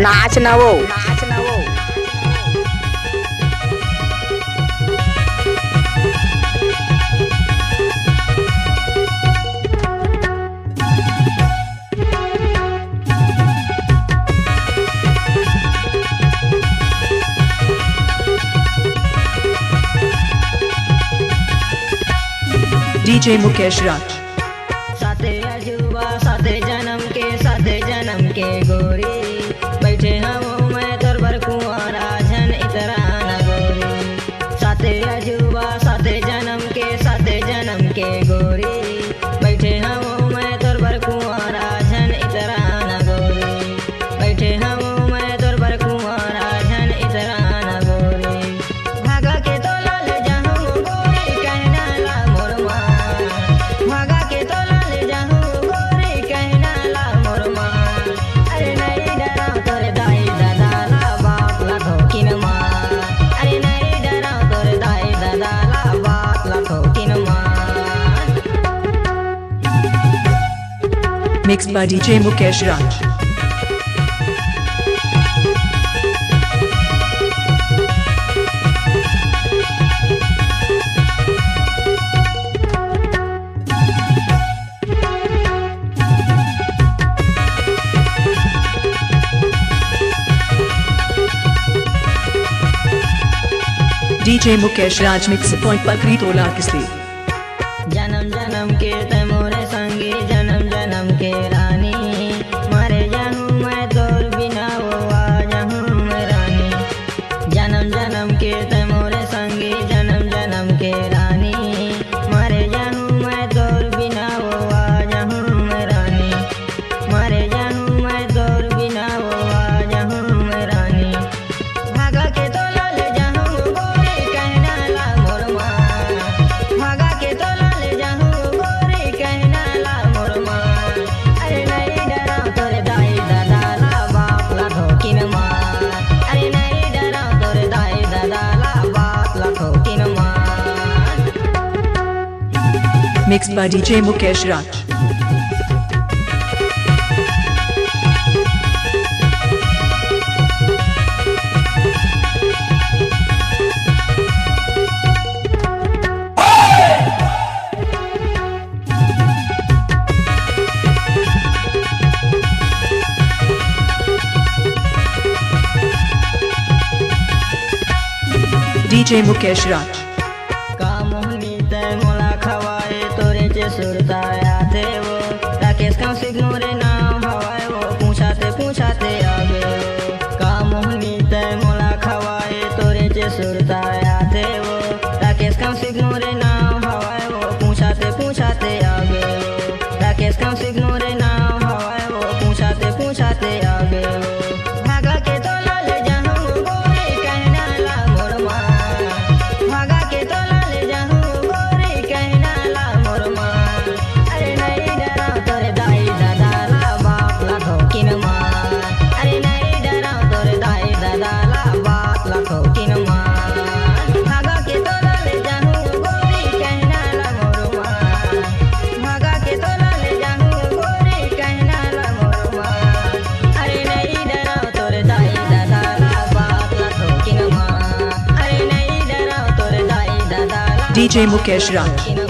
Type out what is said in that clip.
नाच नवो DJ Mukesh Raj। साथे अजूबा साथे जन्म के गोरी बैठे हम मैं तोर बर कुंवारा झन इतरा न गोरी। साथे अजूबा साथे जन्म के गोरी बैठे हम मैं तोर बर कुंवारा झन इतरा न गोरी। बैठे हम मैं तोर बर कुंवारा झन इतरा न गोरी। भागा के तो लाल जाहूं गोरी कहना ला मोर मां। भागा के तो लाल जाहूं गोरी कहना ला मोर मां। अरे नहीं डरा तोरे दाई दादा ला बाप ला ठोकिन मां। अरे नहीं डरा तोरे दाई दादा ला बाप ला ठोकिन मां। Mixed by DJ Mukesh Raj। DJ Mukesh Raj Mix Point Pakri Tola Kisli। जन्म जन्म के ते मोरे संगी जन्म के रानी। मरे जाहूं मैं तोर बिना वो आ जाहूं मैं रानी। जन्म के ते मोरे संगी जन्म के रानी। मरे जाहूं मैं तोर बिना वो आ जाहूं मैं रानी। मरे जाहूं मैं तोर बिना वो आ जाहूं मैं रानी। भागा के तो लाल जाहूं गोरी कहना ला मोर मां। भागा के तो लाल जाहूं गोरी कहना ला मोर मां। अरे नहीं डरा तोरे दाई दादा ला बाप ला ठोकिन मां। अरे नहीं डरा तोरे दाई दादा ला बाप ला ठोकिन मां। Mixed by DJ Mukesh Raj। DJ Mukesh Raj। का मोहनी ते मोला खवाए तोरे चे सुरता आते वो। राकेश का सिग्नोरे नाम भवाए वो पूछाते आगे वो। का मोहनी ते मोला खवाए तोरे चे सुरता आते वो। राकेश का सिग्नोरे नाम भवाए वो पूछाते आगे वो। राकेश का सिग्नोरे नाम भवाए वो पूछाते आगे वो। भागा के तो लाल जाहूं गोरी कहना ला मोर मां। भागा के तो लाल जाहूं गोरी कहना ला मोर मां। अरे नहीं डरा तोरे दाई दादा ला बाप ला ठोकिन मां। अरे नहीं डरा तोरे दाई दादा ला बाप ला ठोकिन मां। भागा के तो लाल जाहूं गोरी कहना ला मोर मां। भागा के तो लाल जाहूं गोरी कहना ला मोर मां। अरे नहीं डरा तोरे दाई दादा ला बाप ला ठोकिन मां। अरे नहीं डरा तोरे दाई दादा ला DJ Mukesh Raj। ठोकिन